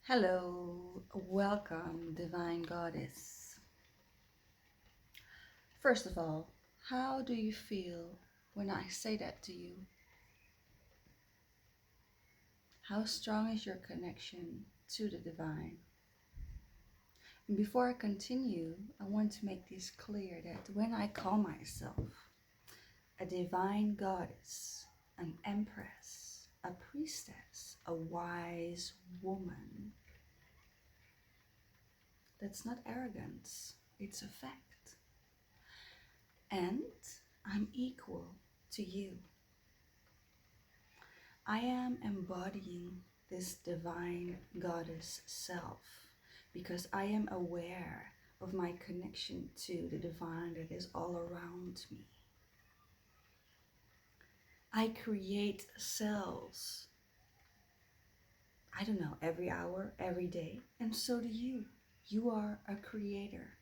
Hello, welcome, Divine Goddess. First of all, how do you feel when I say that to you? How strong is your connection to the divine? And before I continue, I want to make this clear that when I call myself a divine goddess, an empress, a priestess, a wise woman, that's not arrogance, it's a fact. And I'm equal to you. I am embodying this divine goddess self because I am aware of my connection to the divine that is all around me. I create cells, I don't know, every hour, every day, and so do you. You are a creator.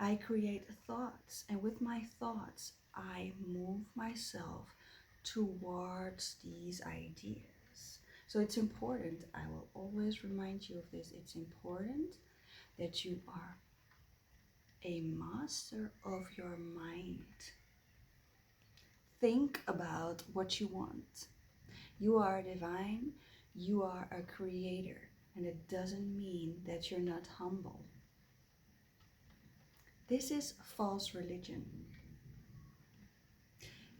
I create thoughts, and with my thoughts, I move myself towards these ideas. So it's important, I will always remind you of this, it's important that you are a master of your mind. Think about what you want. You are divine, you are a creator, and it doesn't mean that you're not humble. This is false religion.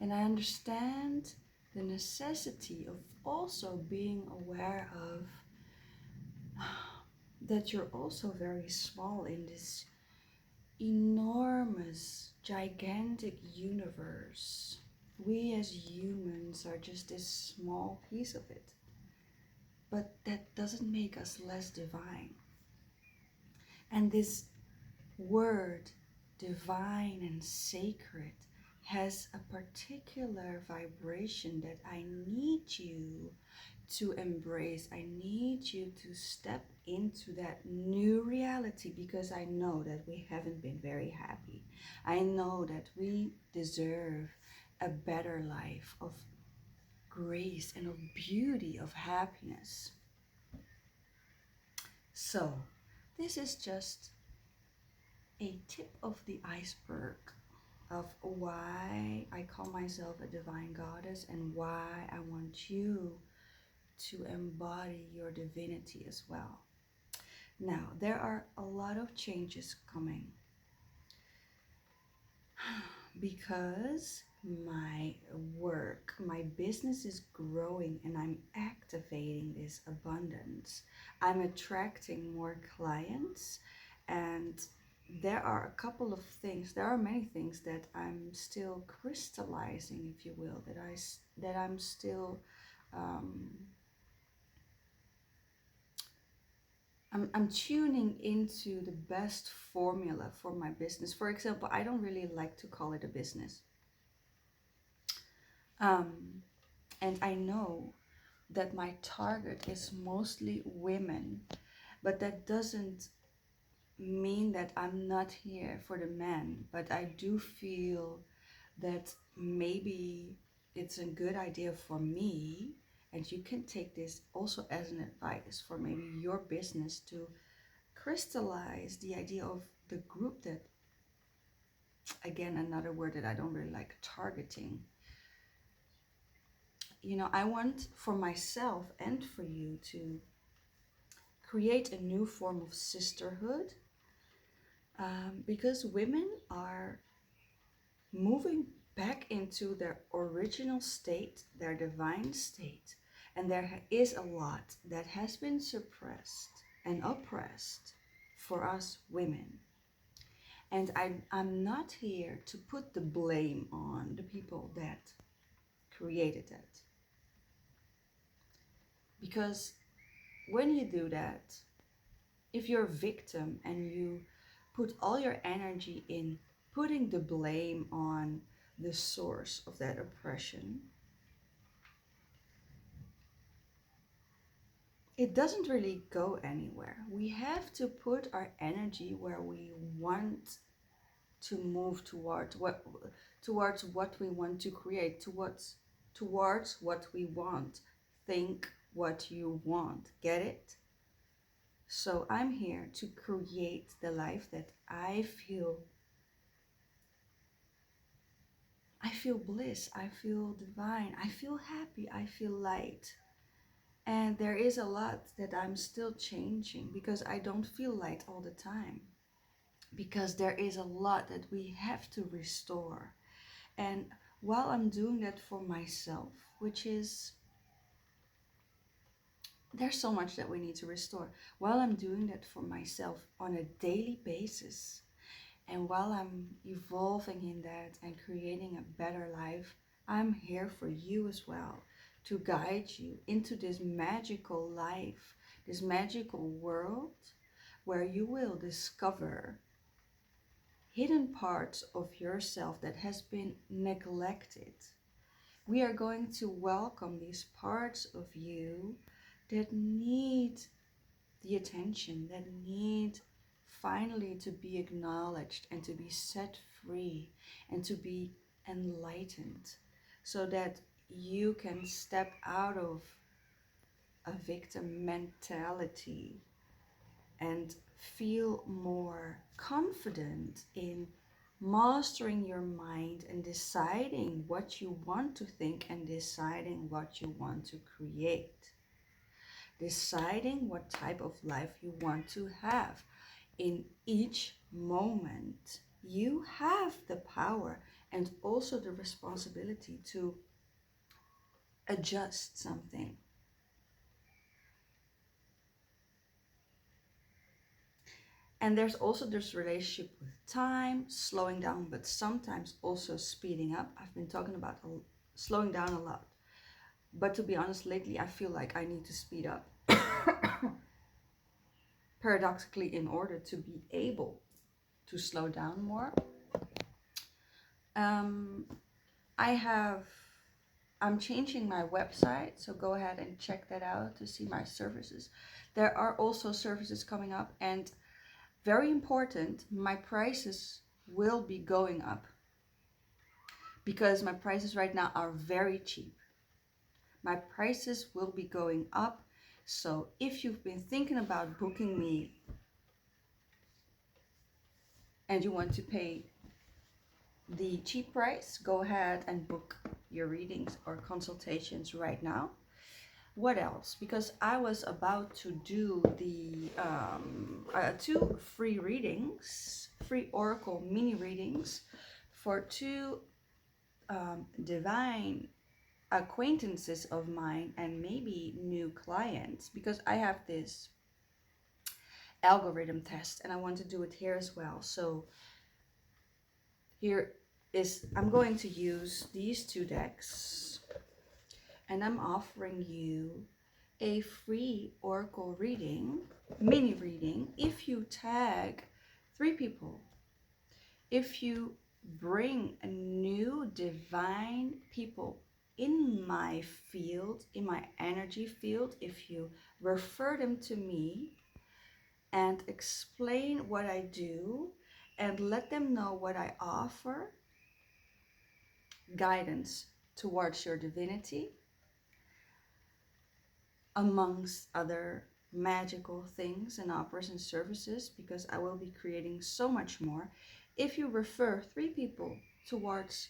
And I understand the necessity of also being aware of that you're also very small in this enormous, gigantic universe. We as humans are just this small piece of it. But that doesn't make us less divine. And this word, divine and sacred, has a particular vibration that I need you to embrace. I need you to step into that new reality because I know that we haven't been very happy. I know that we deserve a better life of grace and of beauty, of happiness. So, this is just a tip of the iceberg of why I call myself a divine goddess and why I want you to embody your divinity as well. Now, there are a lot of changes coming because my work, my business is growing and I'm activating this abundance. I'm attracting more clients, and there are a couple of things, there are many things that I'm still crystallizing, if you will, that I'm still I'm tuning into the best formula for my business. For example, I don't really like to call it a business. And I know that my target is mostly women, but that doesn't mean that I'm not here for the men. But I do feel that maybe it's a good idea for me, and you can take this also as an advice for maybe your business, to crystallize the idea of the group that, again, another word that I don't really like, targeting. You know, I want for myself and for you to create a new form of sisterhood, because women are moving back into their original state, their divine state, and there is a lot that has been suppressed and oppressed for us women. And I'm not here to put the blame on the people that created that. Because when you do that, if you're a victim and you put all your energy in putting the blame on the source of that oppression, it doesn't really go anywhere. We have to put our energy where we want to move towards what we want to create, towards what we want. Think what you want. Get it? So I'm here to create the life that I feel bliss, I feel divine, I feel happy, I feel light. And there is a lot that I'm still changing because I don't feel light all the time. Because there is a lot that we have to restore. And while I'm doing that for myself, which is, there's so much that we need to restore. While I'm doing that for myself on a daily basis, and while I'm evolving in that and creating a better life, I'm here for you as well, to guide you into this magical life, this magical world where you will discover hidden parts of yourself that has been neglected. We are going to welcome these parts of you that need the attention, that need finally to be acknowledged and to be set free and to be enlightened, so that you can step out of a victim mentality and feel more confident in mastering your mind and deciding what you want to think and deciding what you want to create. Deciding what type of life you want to have. In each moment, you have the power and also the responsibility to adjust something. And there's also this relationship with time, slowing down, but sometimes also speeding up. I've been talking about slowing down a lot. But to be honest, lately I feel like I need to speed up. Paradoxically, in order to be able to slow down more. I'm changing my website, so go ahead and check that out to see my services. There are also services coming up, and very important, my prices will be going up because my prices right now are very cheap. My prices will be going up. So if you've been thinking about booking me and you want to pay the cheap price, go ahead and book your readings or consultations right now. What else? Because I was about to do the 2 free readings, free oracle mini readings for 2 divine acquaintances of mine and maybe new clients, because I have this algorithm test and I want to do it here as well. So here is, I'm going to use these 2 decks and I'm offering you a free oracle reading, mini reading, if you tag 3 people. If you bring a new divine people in my field, in my energy field, if you refer them to me and explain what I do and let them know what I offer, guidance towards your divinity, amongst other magical things and offers and services, because I will be creating so much more. If you refer 3 people towards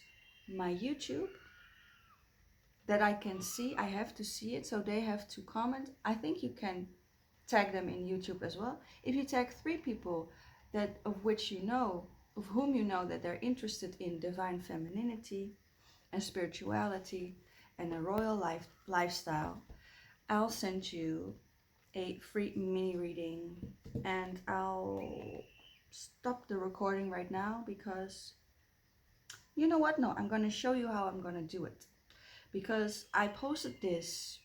my YouTube that I can see, I have to see it, so they have to comment. I think you can tag them in YouTube as well. If you tag 3 people that of whom you know that they're interested in divine femininity and spirituality and a royal lifestyle, I'll send you a free mini reading, and I'll stop the recording right now because you know what? No, I'm going to show you how I'm going to do it, because I posted this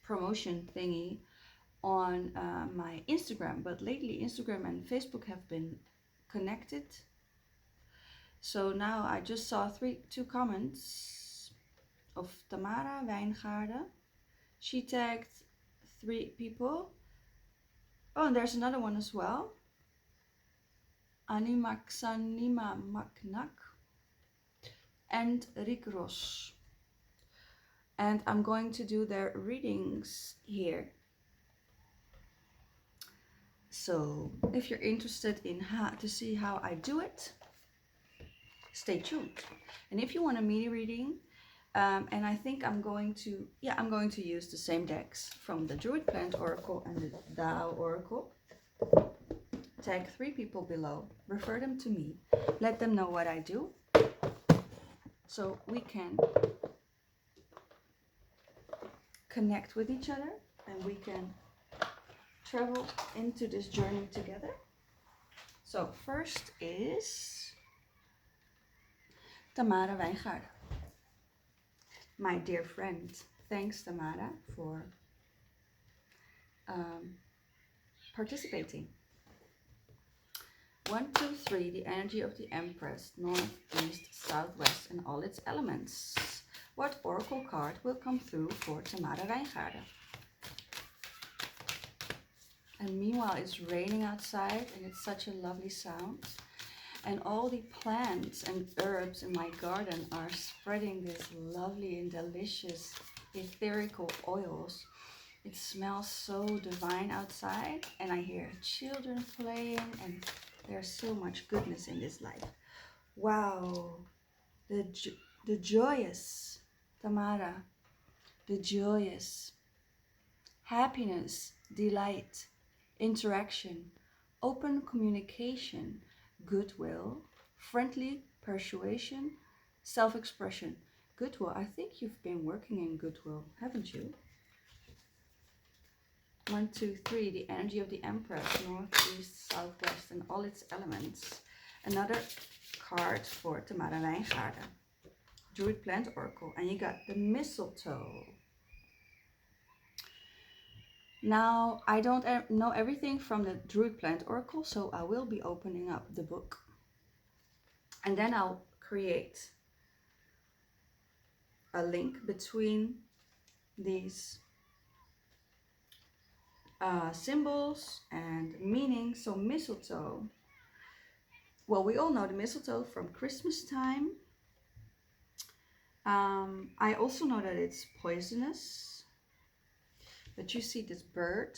promotion thingy on my Instagram, but lately Instagram and Facebook have been connected. So now I just saw 2 comments of Tamara Wijngaarden. She tagged 3 people. Oh, and there's another one as well. Animaxanima Maknak and Rick Ross. And I'm going to do their readings here. So if you're interested in how to see how I do it, stay tuned. And if you want a mini reading, and I think I'm going to use the same decks from the Druid Plant Oracle and the Tao Oracle. Tag 3 people below, refer them to me, let them know what I do, so we can connect with each other and we can travel into this journey together. So first is Tamara Wijngaarden. My dear friend, thanks Tamara for participating. 1, 2, 3, the energy of the Empress, north, east, southwest, and all its elements. What oracle card will come through for Tamara Wijngaarden? And meanwhile, it's raining outside, and it's such a lovely sound. And all the plants and herbs in my garden are spreading this lovely and delicious etherical oils. It smells so divine outside, and I hear children playing, and there's so much goodness in this life. Wow, the joyous, Tamara, the joyous, happiness, delight, interaction, open communication, goodwill, friendly persuasion, self-expression. Goodwill, I think you've been working in goodwill, haven't you? 1, 2, 3, the energy of the Empress, north, east, southwest, and all its elements. Another card for Tamara Wijngaarden, Druid Plant Oracle, and you got the mistletoe. Now, I don't know everything from the Druid Plant Oracle, so I will be opening up the book. And then I'll create a link between these symbols and meanings. So mistletoe. Well, we all know the mistletoe from Christmas time. I also know that it's poisonous. But you see this bird.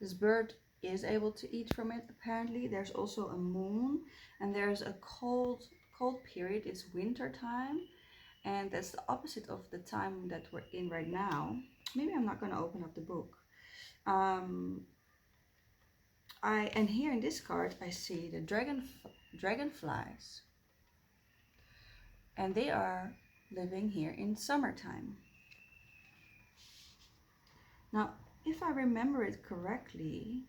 This bird is able to eat from it, apparently. There's also a moon, and there's a cold period. It's winter time, and that's the opposite of the time that we're in right now. Maybe I'm not going to open up the book. And here in this card I see the dragonflies, and they are living here in summertime. Now, if I remember it correctly,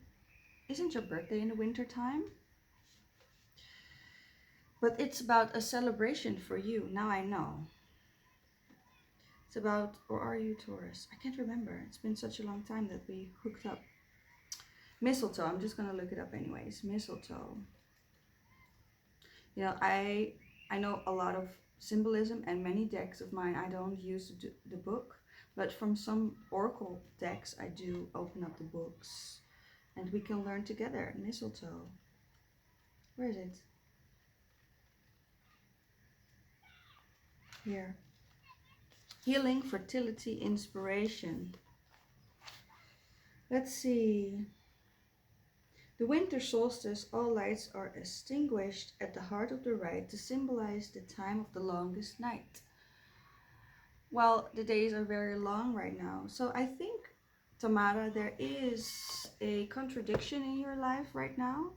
isn't your birthday in the winter time? But it's about a celebration for you. Now I know. It's about, or are you Taurus? I can't remember. It's been such a long time that we hooked up. Mistletoe. I'm just going to look it up anyways. Mistletoe. You know, I know a lot of symbolism, and many decks of mine I don't use the book. But from some oracle decks, I do open up the books. And we can learn together. Mistletoe. Where is it? Here. Healing, fertility, inspiration. Let's see. The winter solstice, all lights are extinguished at the heart of the right to symbolize the time of the longest night. Well, the days are very long right now. So I think, Tamara, there is a contradiction in your life right now.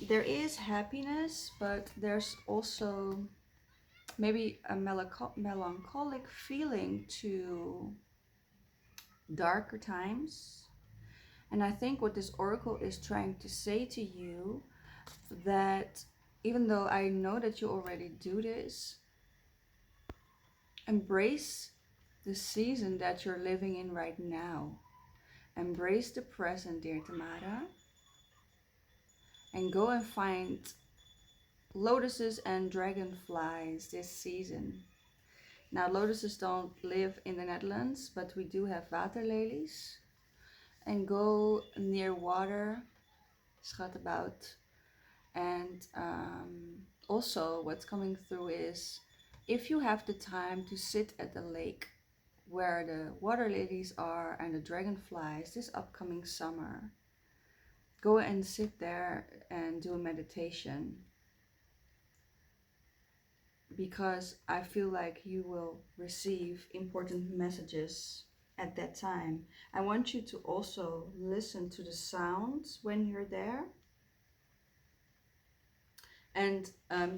There is happiness, but there's also maybe a melancholic feeling to darker times. And I think what this oracle is trying to say to you, that even though I know that you already do this, embrace the season that you're living in right now. Embrace the present, dear Tamara, and go and find lotuses and dragonflies this season. Now, lotuses don't live in the Netherlands, but we do have waterlelies. And go near water, schat about. And also what's coming through is, if you have the time to sit at the lake where the water lilies are and the dragonflies this upcoming summer. Go and sit there and do a meditation, because I feel like you will receive important messages at that time. I want you to also listen to the sounds when you're there, and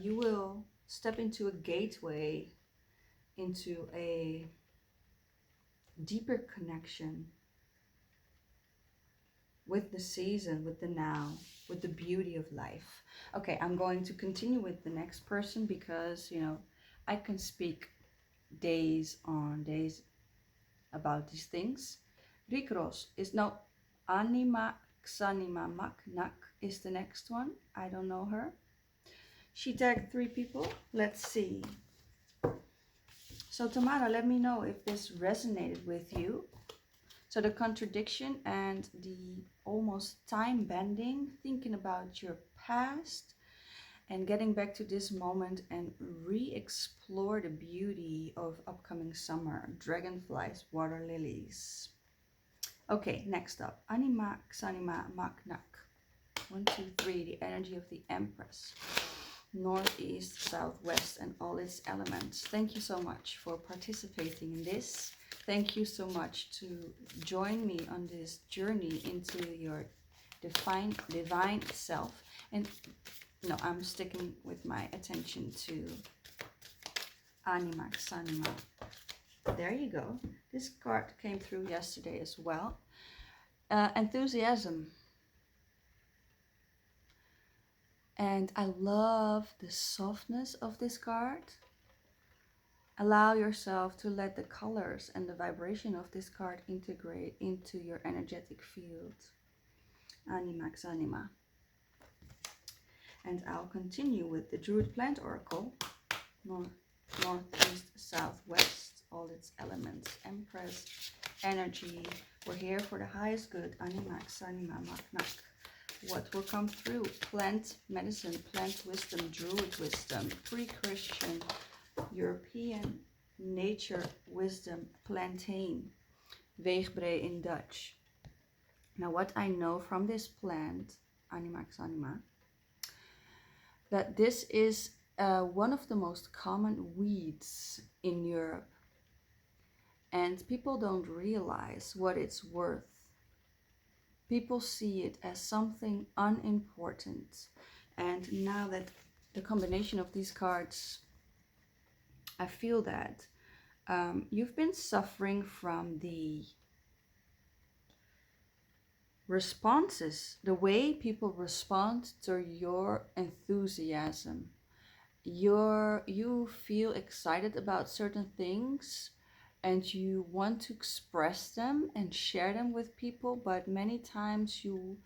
you will step into a gateway into a deeper connection with the season, with the now, with the beauty of life. Okay, I'm going to continue with the next person because, you know, I can speak days on days about these things. Rikros is no Anima Xanima Maknak is the next one. I don't know her. She tagged 3 people. Let's see. So Tamara, let me know if this resonated with you. So the contradiction and the almost time bending, thinking about your past and getting back to this moment and re-explore the beauty of upcoming summer, dragonflies, water lilies. Okay, next up, Anima Xanima Maknak. 1, 2, 3, the energy of the Empress. Northeast, southwest, and all its elements. Thank you so much for participating in this. Thank you so much to join me on this journey into your divine self. And no, I'm sticking with my attention to Anima Xanima. There you go. This card came through yesterday as well. Enthusiasm. And I love the softness of this card. Allow yourself to let the colors and the vibration of this card integrate into your energetic field. Anima Xanima. And I'll continue with the Druid Plant Oracle. Northeast, southwest, all its elements. Empress, energy. We're here for the highest good. Anima Xanima Maknak. What will come through? Plant medicine, plant wisdom, Druid wisdom, pre-Christian, European nature wisdom, plantain, weegbree in Dutch. Now what I know from this plant, Anima Xanima, that this is one of the most common weeds in Europe, and people don't realize what it's worth. People see it as something unimportant. And now that the combination of these cards, I feel that you've been suffering from the responses, the way people respond to your enthusiasm. You feel excited about certain things and you want to express them and share them with people, but many times you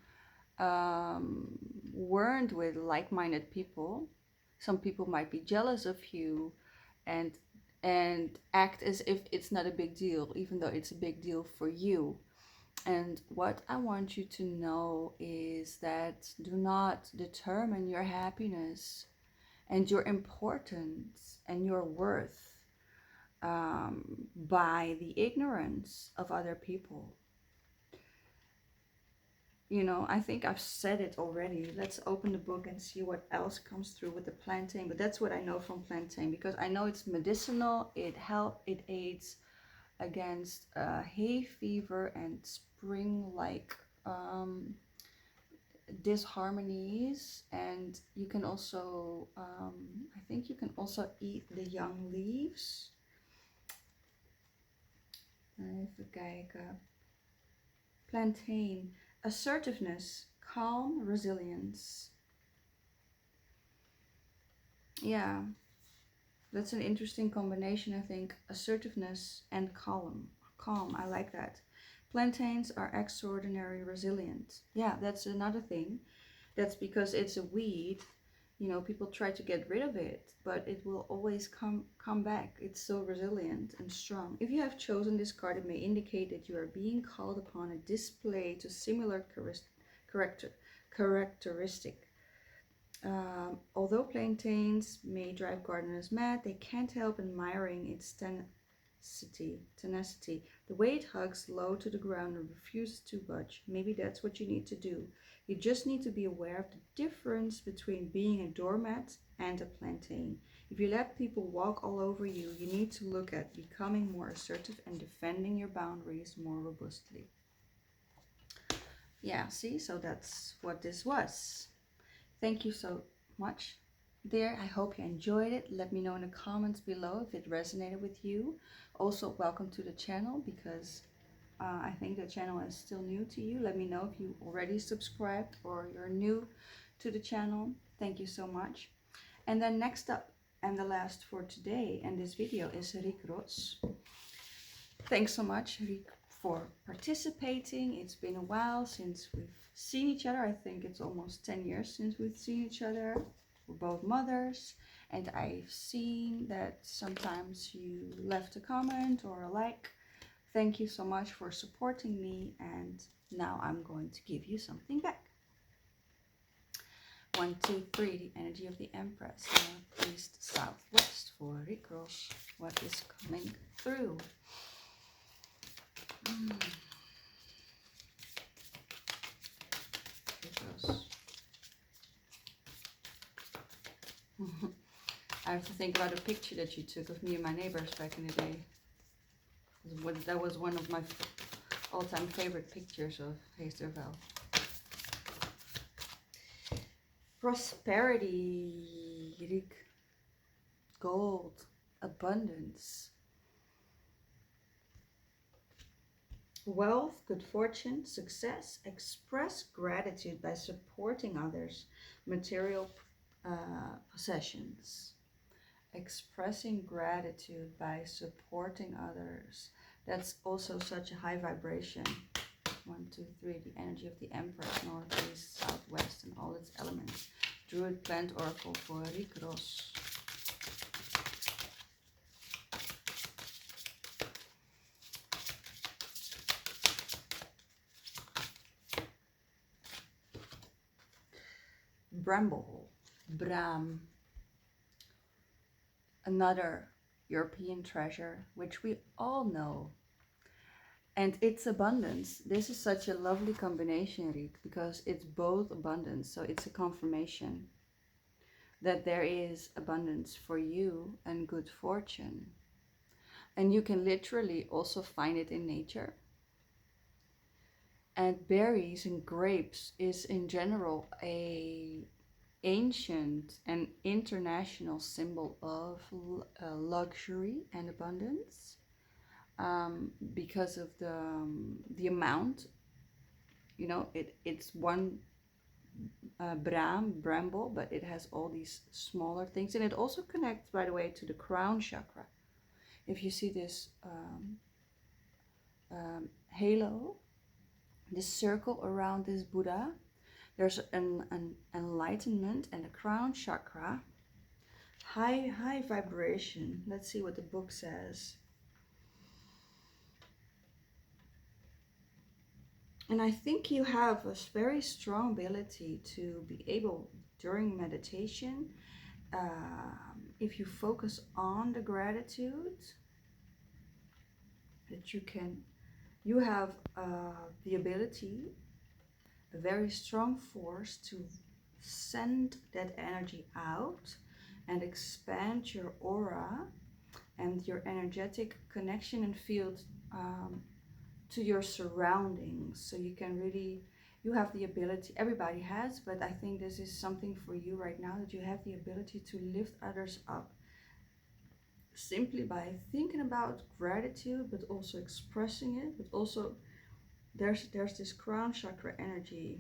weren't with like-minded people. Some people might be jealous of you and act as if it's not a big deal, even though it's a big deal for you. And what I want you to know is that do not determine your happiness and your importance and your worth by the ignorance of other people. You know, I think I've said it already. Let's open the book and see what else comes through with the plantain. But that's what I know from plantain, because I know it's medicinal. It aids against hay fever and spring-like disharmonies. And you can also, I think you can also eat the young leaves. Even kijken. Plantain. Assertiveness, calm, resilience. Yeah, that's an interesting combination, I think. Assertiveness and calm. I like that. Plantains are extraordinary resilient. Yeah, that's another thing. That's because it's a weed. You know, people try to get rid of it, but it will always come back. It's so resilient and strong. If you have chosen this card, it may indicate that you are being called upon a display to similar characteristic. Although plantains may drive gardeners mad, they can't help admiring its tenacity. The way it hugs low to the ground and refuses to budge. Maybe that's what you need to do. You just need to be aware of the difference between being a doormat and a plantain. If you let people walk all over you, you need to look at becoming more assertive and defending your boundaries more robustly. Yeah, see, so that's what this was. Thank you so much, dear. I hope you enjoyed it. Let me know in the comments below if it resonated with you. Also, welcome to the channel, because I think the channel is still new to you. Let me know if you already subscribed or you're new to the channel. Thank you so much. And then next up, and the last for today and this video, is Rick Ross. Thanks so much, Rick, for participating. It's been a while since we've seen each other. I think it's almost 10 years since we've seen each other. We're both mothers, and I've seen that sometimes you left a comment or a like. Thank you so much for supporting me, and now I'm going to give you something back. 1, 2, 3, the energy of the Empress, north, east, south, west for Rick Ross. What is coming through? Rick Ross. I have to think about a picture that you took of me and my neighbors back in the day. That was one of my all-time favorite pictures of Heesterveld. Prosperity, Rick. Gold, abundance, wealth, good fortune, success. Express gratitude by supporting others. Material possessions. Expressing gratitude by supporting others. That's also such a high vibration. 1, 2, 3, the energy of the Empress, north, east, south, west, and all its elements. Druid plant oracle for Rick Ross. Bramble, Bram, another European treasure, which we all know. And its abundance. This is such a lovely combination, Rick, because it's both abundance. So it's a confirmation that there is abundance for you and good fortune. And you can literally also find it in nature. And berries and grapes is in general a ancient and international symbol of luxury and abundance. Because of the amount, you know, it's one bramble, but it has all these smaller things, and it also connects, by the way, to the crown chakra. If you see this halo, this circle around this Buddha, there's an enlightenment and a crown chakra, high vibration. Let's see what the book says. And I think you have a very strong ability to be able, during meditation, if you focus on the gratitude, that you have the ability, a very strong force to send that energy out and expand your aura and your energetic connection and field to your surroundings. So you can really, you have the ability, everybody has, but I think this is something for you right now, that you have the ability to lift others up simply by thinking about gratitude, but also expressing it. But also there's this crown chakra energy,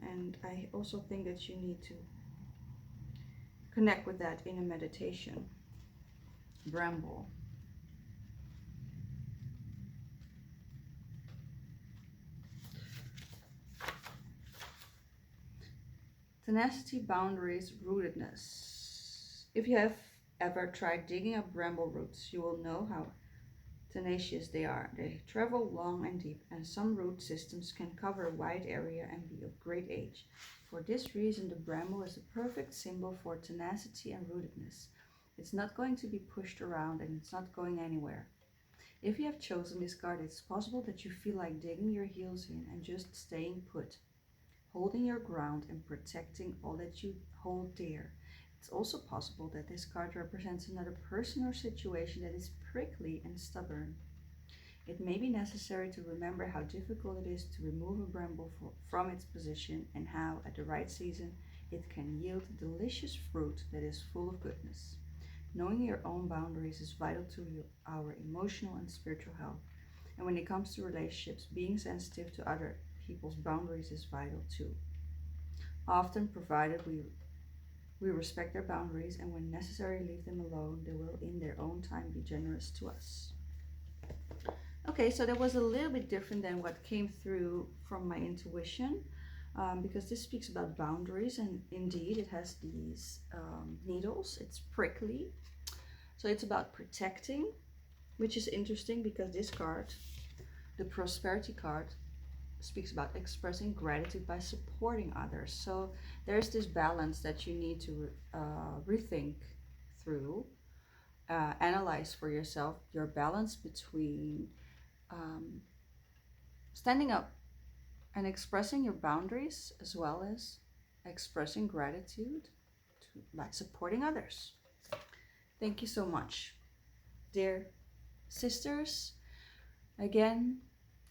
and I also think that you need to connect with that in a meditation. Bramble. Tenacity, boundaries, rootedness. If you have ever tried digging up bramble roots, you will know how tenacious they are. They travel long and deep, and some root systems can cover a wide area and be of great age. For this reason, the bramble is the perfect symbol for tenacity and rootedness. It's not going to be pushed around and it's not going anywhere. If you have chosen this card, it's possible that you feel like digging your heels in and just staying put, holding your ground and protecting all that you hold dear. It's also possible that this card represents another person or situation that is prickly and stubborn. It may be necessary to remember how difficult it is to remove a bramble from its position and how, at the right season, it can yield delicious fruit that is full of goodness. Knowing your own boundaries is vital to our emotional and spiritual health. And when it comes to relationships, being sensitive to other people's boundaries is vital too. Often, provided we respect their boundaries and when necessary leave them alone, they will in their own time be generous to us. Okay, so that was a little bit different than what came through from my intuition, because this speaks about boundaries, and indeed it has these needles. It's prickly, so it's about protecting, which is interesting because this card, the prosperity card, speaks about expressing gratitude by supporting others. So there's this balance that you need to rethink through, analyze for yourself your balance between um, standing up and expressing your boundaries as well as expressing gratitude by supporting others. Thank you so much, dear sisters. Again,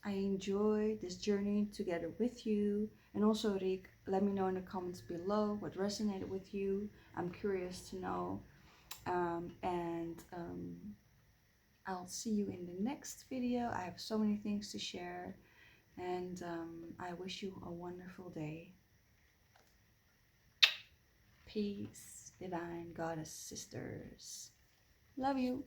I enjoy this journey together with you. And also, Rick, let me know in the comments below what resonated with you. I'm curious to know. And I'll see you in the next video. I have so many things to share. And I wish you a wonderful day. Peace, divine goddess sisters. Love you.